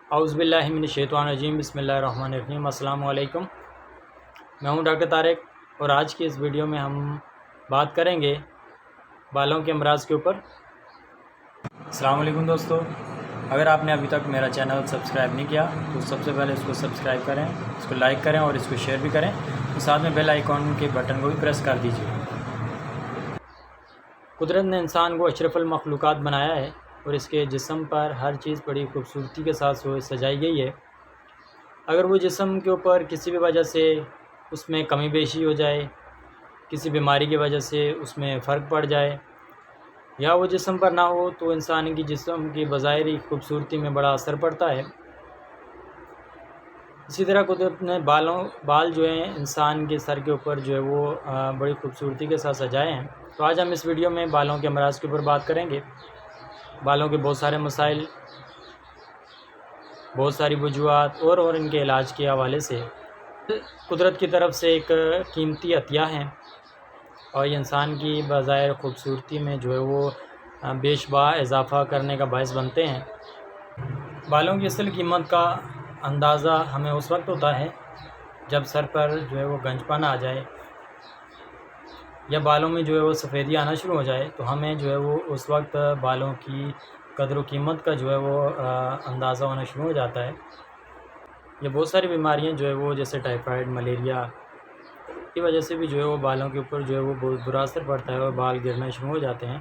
औज़ुबिल्लाहि मिनश्शैतानिर्रजीम बिस्मिल्लाहिर्रहमानिर्रहीम। अस्सलामु अलैकुम। मैं हूं डॉक्टर तारिक और आज की इस वीडियो में हम बात करेंगे बालों के अमराज़ के ऊपर। अस्सलामु अलैकुम दोस्तों, अगर आपने अभी तक मेरा चैनल सब्सक्राइब नहीं किया तो सबसे पहले इसको सब्सक्राइब करें, इसको लाइक करें और इसको शेयर भी करें। तो साथ में बेल आइकॉन के बटन को भी प्रेस कर दीजिए। कुदरत ने इंसान को अशरफुल मखलूक़ात बनाया है और इसके जिस्म पर हर चीज़ बड़ी खूबसूरती के साथ सजाई गई है। अगर वो जिस्म के ऊपर किसी भी वजह से उसमें कमी बेशी हो जाए, किसी बीमारी की वजह से उसमें फ़र्क पड़ जाए या वो जिस्म पर ना हो तो इंसान की जिस्म की बज़ाहिरी खूबसूरती में बड़ा असर पड़ता है। इसी तरह कुदरत ने बाल जो हैं इंसान के सर के ऊपर जो है वो बड़ी खूबसूरती के साथ सजाए हैं। तो आज हम इस वीडियो में बालों के अमराज़ के ऊपर बात करेंगे। बालों के बहुत सारे मसाइल, बहुत सारी वजूहात और इनके इलाज के हवाले से कुदरत की तरफ से एक कीमती अतिया हैं और ये इंसान की बज़ाहिर खूबसूरती में जो है वो बेशबा इजाफ़ा करने का बायस बनते हैं। बालों की असल कीमत का अंदाज़ा हमें उस वक्त होता है जब सर पर जो है वो गंजपन आ जाए या बालों में जो है वो सफ़ेदी आना शुरू हो जाए, तो हमें जो है वो उस वक्त बालों की कदर व कीमत का जो है वो अंदाज़ा होना शुरू हो जाता है। ये बहुत सारी बीमारियां जो है वो जैसे टाइफाइड, मलेरिया की वजह से भी जो है वो बालों के ऊपर जो है वो बहुत बुरा असर पड़ता है और बाल गिरना शुरू हो जाते हैं।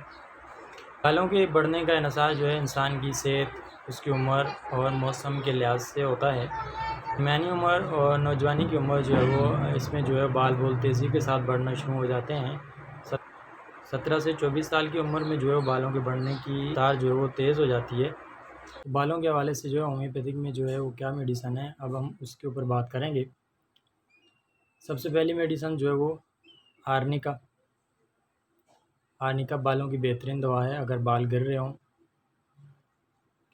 बालों के बढ़ने का इन्हिसार जो है इंसान की सेहत, उसकी उम्र और मौसम के लिहाज से होता है। दरमियानी उम्र और नौजवानी की उम्र जो है वो इसमें जो है बाल बहुत तेज़ी के साथ बढ़ना शुरू हो जाते हैं। 17 से 24 साल की उम्र में जो है बालों के बढ़ने की रफ्तार जो है वो तेज़ हो जाती है। तो बालों के हवाले से जो है होम्योपैथिक में जो है वो क्या मेडिसन है, अब हम उसके ऊपर बात करेंगे। सबसे पहली मेडिसन जो है वो आर्निका बालों की बेहतरीन दवा है। अगर बाल गिर रहे हों,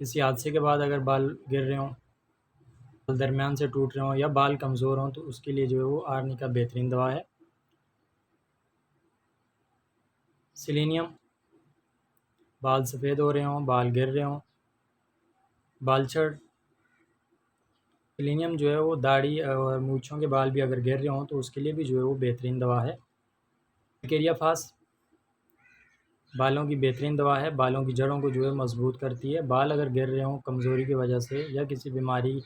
किसी हादसे के बाद अगर बाल गिर रहे हों, बाल दरमियान से टूट रहे हों या बाल कमज़ोर हों, तो उसके लिए जो है वो आर्निका बेहतरीन दवा है। सिलेनियम, बाल सफ़ेद हो रहे हों, बाल गिर रहे हों, बाल छड़, सिलेनियम जो है वो दाढ़ी और मूँछों के बाल भी अगर गिर रहे हों तो उसके लिए भी जो है वो बेहतरीन दवा है। कैल्केरिया फास बालों की बेहतरीन दवा है, बालों की जड़ों को जो है मजबूत करती है। बाल अगर गिर रहे हों कमज़ोरी की वजह से या किसी बीमारी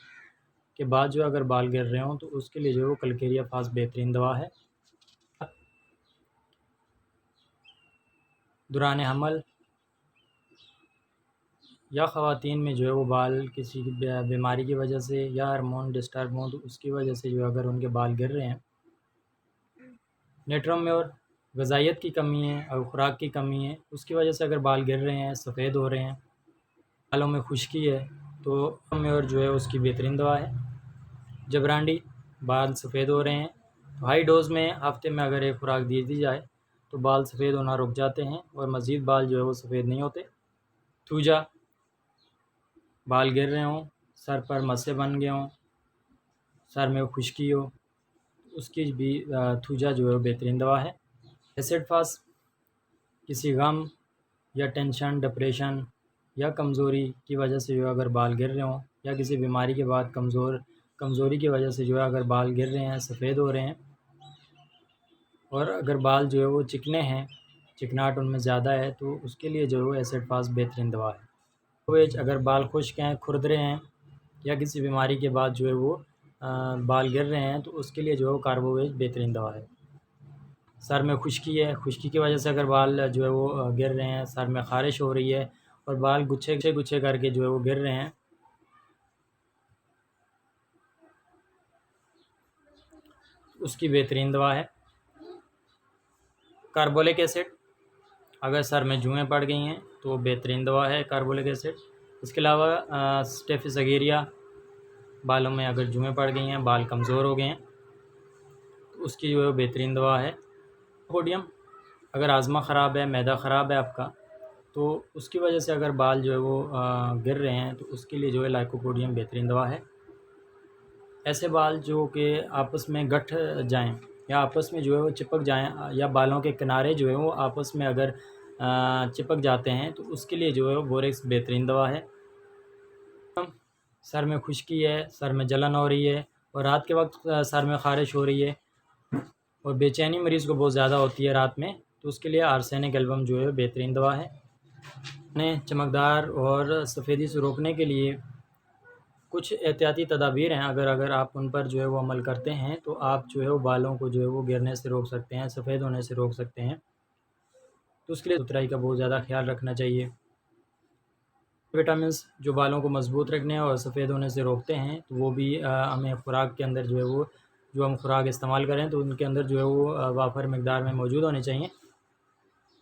के बाद जो अगर बाल गिर रहे हों तो उसके लिए जो है वो कैल्केरिया फास बेहतरीन दवा है। दौरान हमल या ख़वातीन में जो है वो बाल किसी बीमारी की वजह से या हार्मोन डिस्टर्ब हों तो उसकी वजह से जो अगर उनके बाल गिर रहे हैं, नेट्रम में और ग़िज़ाइयत की कमी है और ख़ुराक की कमी है, उसकी वजह से अगर बाल गिर रहे हैं, सफ़ेद हो रहे हैं, बालों में खुश्की है, तो में और जो है उसकी बेहतरीन दवा है। जबरांडी, बाल सफ़ेद हो रहे हैं तो हाई डोज़ में हफ्ते में अगर एक खुराक दी जाए तो बाल सफ़ेद होना रुक जाते हैं और मज़ीद बाल जो है वो सफ़ेद नहीं होते। थूजा, बाल गिर रहे हों, सर पर मस्से बन गए हों, सर में खुश्की हो, उसकी भी थूजा जो है वो बेहतरीन दवा है। एसिड फास, किसी गम या टेंशन, डिप्रेशन या कमज़ोरी की वजह से जो अगर बाल गिर रहे हों या किसी बीमारी के बाद कमज़ोरी की वजह से जो है अगर बाल गिर रहे हैं, सफ़ेद हो रहे हैं और अगर बाल जो है वो चिकने हैं, चिकनाहट उनमें ज़्यादा है, तो उसके लिए जो है वो एसिड फास बेहतरीन दवा है। वेज, अगर बाल खुश्क हैं, खुरदरे हैं या किसी बीमारी के बाद जो है वो बाल गिर रहे हैं तो उसके लिए जो है कार्बोवेज बेहतरीन दवा है। सर में खुश्की है, खुश्की की वजह से अगर बाल जो है वो गिर रहे हैं, सर में ख़ारिश हो रही है और बाल गुच्छे गुच्छे करके जो है वो गिर रहे हैं, उसकी बेहतरीन दवा है। कार्बोलिक एसिड, अगर सर में जुएँ पड़ गई हैं तो बेहतरीन दवा है कार्बोलिक एसिड। इसके अलावा स्टेफिस अगेरिया, बालों में अगर जुएँ पड़ गई हैं, बाल कमज़ोर हो गए हैं, तो उसकी जो है बेहतरीन दवा है। पोडियम, अगर आज़मा ख़राब है, मैदा ख़राब है आपका, तो उसकी वजह से अगर बाल जो है वो गिर रहे हैं तो उसके लिए जो है लाइकोपोडियम बेहतरीन दवा है। ऐसे बाल जो कि आपस में गठ जाएं या आपस में जो है वो चिपक जाएं या बालों के किनारे जो है वो आपस में अगर चिपक जाते हैं तो उसके लिए जो है वो बोरेक्स बेहतरीन दवा है। सर में खुश्की है, सर में जलन हो रही है और रात के वक्त सर में ख़ारिश हो रही है और बेचैनी मरीज़ को बहुत ज़्यादा होती है रात में, तो उसके लिए आर्सेनिक एल्बम जो है बेहतरीन दवा है। ने चमकदार और सफ़ेदी से रोकने के लिए कुछ एहतियाती तदाबीर हैं, अगर आप उन पर जो है वो अमल करते हैं तो आप जो है वो बालों को जो है वो गिरने से रोक सकते हैं, सफ़ेद होने से रोक सकते हैं। तो उसके लिए सुथराई का बहुत ज़्यादा ख्याल रखना चाहिए। विटामिन्स जो बालों को मज़बूत रखने और सफ़ेद होने से रोकते हैं, तो वो भी हमें खुराक के अंदर जो है वो जो हम खुराक इस्तेमाल करें तो उनके अंदर जो है वो वाफ़र मकदार में मौजूद होने चाहिए।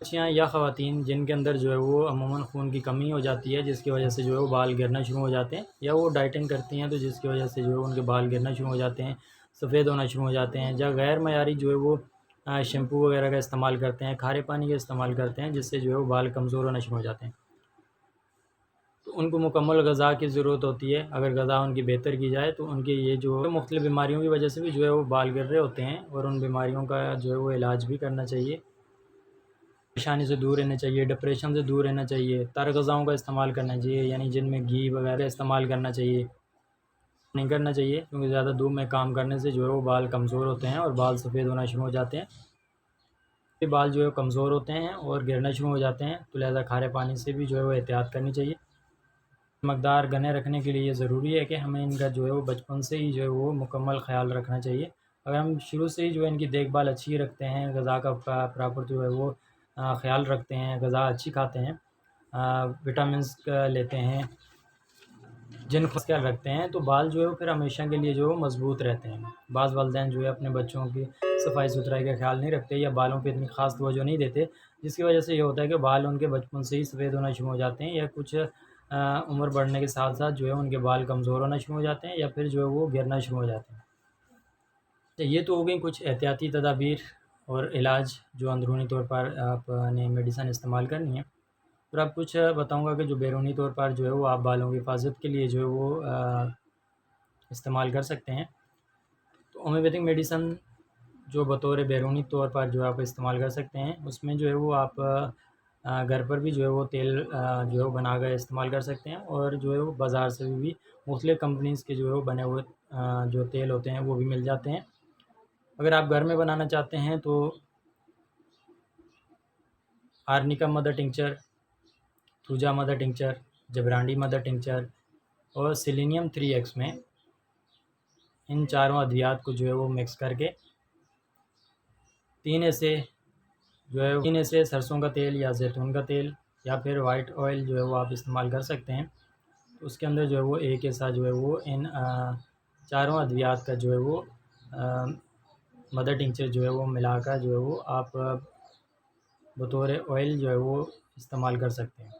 बच्चियाँ या ख़वातीन जिनके अंदर जो है वो अमूमन खून की कमी हो जाती है, जिसकी वजह से जो है वो बाल गिरना शुरू हो जाते हैं, या वो डाइटिंग करती हैं तो जिसकी वजह से जो है उनके बाल गिरना शुरू हो जाते हैं, सफ़ेद होना शुरू हो जाते हैं, या गैर मयारी जो है वो शैम्पू वगैरह का इस्तेमाल करते हैं, खारे पानी का इस्तेमाल करते हैं, जिससे जो है वो बाल कमज़ोर होना शुरू हो जाते हैं। तो उनको मुकम्मल ग़िज़ा की ज़रूरत होती है। अगर ग़िज़ा उनकी बेहतर की जाए तो उनकी ये जो मुख्तलिफ़ बीमारियों की वजह से भी जो है वो बाल गिर रहे होते हैं और उन बीमारियों का जो है वो इलाज भी करना चाहिए। परेशानी से दूर रहना चाहिए, डिप्रेशन से दूर रहना चाहिए, तर ग़िज़ाओं का इस्तेमाल करना चाहिए, यानी जिनमें घी वगैरह इस्तेमाल करना चाहिए, नहीं करना चाहिए, क्योंकि ज़्यादा धूप में काम करने से जो है वो बाल कमज़ोर होते हैं और बाल सफ़ेद होना शुरू हो जाते हैं। ये बाल जो है कमज़ोर होते हैं और गिरना शुरू हो जाते हैं, तो लिहाज़ा खारे पानी से भी जो है वो एहतियात करनी चाहिए। चमकदार गने रखने के लिए ये ज़रूरी है कि हमें इनका जो है वो बचपन से ही जो है वो मुकम्मल ख़्याल रखना चाहिए। अगर हम शुरू से ही जो है इनकी देखभाल अच्छी रखते हैं, ग़िज़ा का प्रॉपर जो है वो ख़्याल रखते हैं, ग़िज़ा अच्छी खाते हैं, विटामिन्स का लेते हैं, जिन का ख़्याल रखते हैं, तो बाल जो है वो फिर हमेशा के लिए जो है वो मज़बूत रहते हैं। बाज़ वालिदैन जो है अपने बच्चों की सफाई-सुथराई का ख़्याल नहीं रखते या बालों पे इतनी ख़ास तवज्जो नहीं देते, जिसकी वजह से ये होता है कि बाल उनके बचपन से ही सफ़ेद होना शुरू हो जाते हैं, या कुछ उम्र बढ़ने के साथ-साथ जो है उनके बाल कमज़ोर होना शुरू हो जाते हैं या फिर जो है वो गिरना शुरू हो जाते हैं। तो ये तो हो गई कुछ एहतियाती तदाबीर और इलाज जो अंदरूनी तौर पर आपने मेडिसिन इस्तेमाल करनी है। और अब कुछ बताऊँगा कि जो बैरूनी तौर पर जो है वो आप बालों की हिफाज़त के लिए जो है वो इस्तेमाल कर सकते हैं। तो होम्योपैथिक मेडिसिन जो बतौर बैरूनी तौर पर जो आप इस्तेमाल कर सकते हैं, उसमें जो है वो आप घर पर भी जो है वो तेल जो है वो बनाकर इस्तेमाल कर सकते हैं, और जो है वो बाज़ार से भी मुख्तलिफ़ कंपनीज़ के जो है वो बने हुए जो तेल होते हैं वो भी मिल जाते हैं। अगर आप घर में बनाना चाहते हैं तो arnica mother tincture, thuja mother tincture, jaborandi mother tincture और सेलेनियम 3x में इन चारों अद्वियात को जो है वो मिक्स करके 3 ऐसे सरसों का तेल या जैतून का तेल या फिर वाइट ऑयल जो है वो आप इस्तेमाल कर सकते हैं। तो उसके अंदर जो है वो एक ऐसा जो है वो इन चारों अद्वियात का जो है वो मदर टिंचर जो है वो मिलाकर जो है वो आप बतौर ऑयल जो है वो इस्तेमाल कर सकते हैं।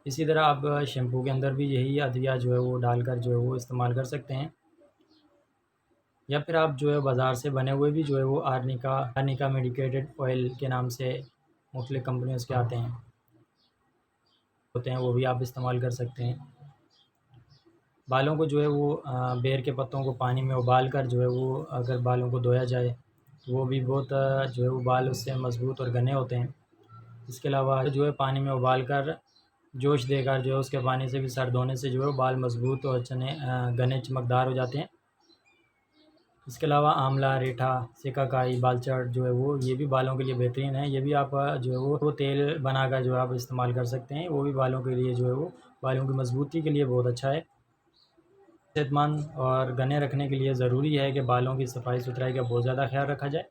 इसी तरह आप शैम्पू के अंदर भी यही अदविया जो है वो डालकर जो है वो इस्तेमाल कर सकते हैं, या फिर आप जो है बाज़ार से बने हुए भी जो है वो आर्निका मेडिकेटेड ऑयल के नाम से मुख्तलिफ़ कंपनियों के आते हैं होते हैं, वो भी आप इस्तेमाल कर सकते हैं। बालों को जो है वो बेर के पत्तों को पानी में उबाल कर जो है वो अगर बालों को धोया जाए तो वो भी बहुत जो है वो बाल उससे मज़बूत और घने होते हैं। इसके अलावा जो है पानी में उबाल कर जोश देकर जो है उसके पानी से भी सर धोने से जो है बाल मज़बूत और घने चमकदार हो जाते हैं। इसके अलावा आंवला, रीठा, सिकाकाई, बालचड़ जो है वो ये भी बालों के लिए बेहतरीन है। ये भी आप जो है वो तेल बनाकर जो है आप इस्तेमाल कर सकते हैं। वो भी बालों के लिए जो है वो बालों की मज़बूती के लिए बहुत अच्छा है। सेहतमंद और घने रखने के लिए ज़रूरी है कि बालों की सफाई-सुथराई का बहुत ज़्यादा ख़्याल रखा जाए।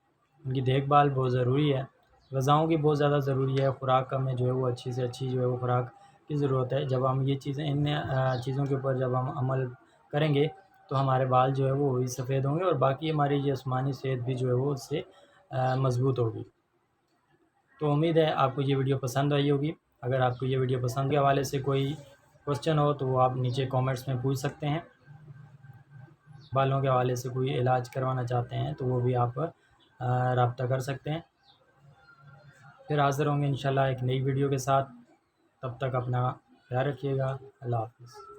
उनकी देखभाल बहुत ज़रूरी है। ग़िज़ाओं की बहुत ज़्यादा ज़रूरी है। खुराक का में जो है वो अच्छी से अच्छी जो है वो खुराक की ज़रूरत है। जब हम ये चीज़ें इन चीज़ों के ऊपर जब हम अमल करेंगे तो हमारे बाल जो है वो भी सफ़ेद होंगे और बाकी हमारी जिस्मानी सेहत भी जो है वो उससे मज़बूत होगी। तो उम्मीद है आपको ये वीडियो पसंद आई होगी। अगर आपको ये वीडियो पसंद के हवाले से कोई क्वेश्चन हो तो वो आप नीचे कमेंट्स में पूछ सकते हैं। बालों के हवाले से कोई इलाज करवाना चाहते हैं तो वो भी आप राब्ता कर सकते हैं। फिर हाज़िर होंगे इंशाल्लाह एक नई वीडियो के साथ। तब तक अपना ख्याल रखिएगा। अल्लाह हाफ़िज़।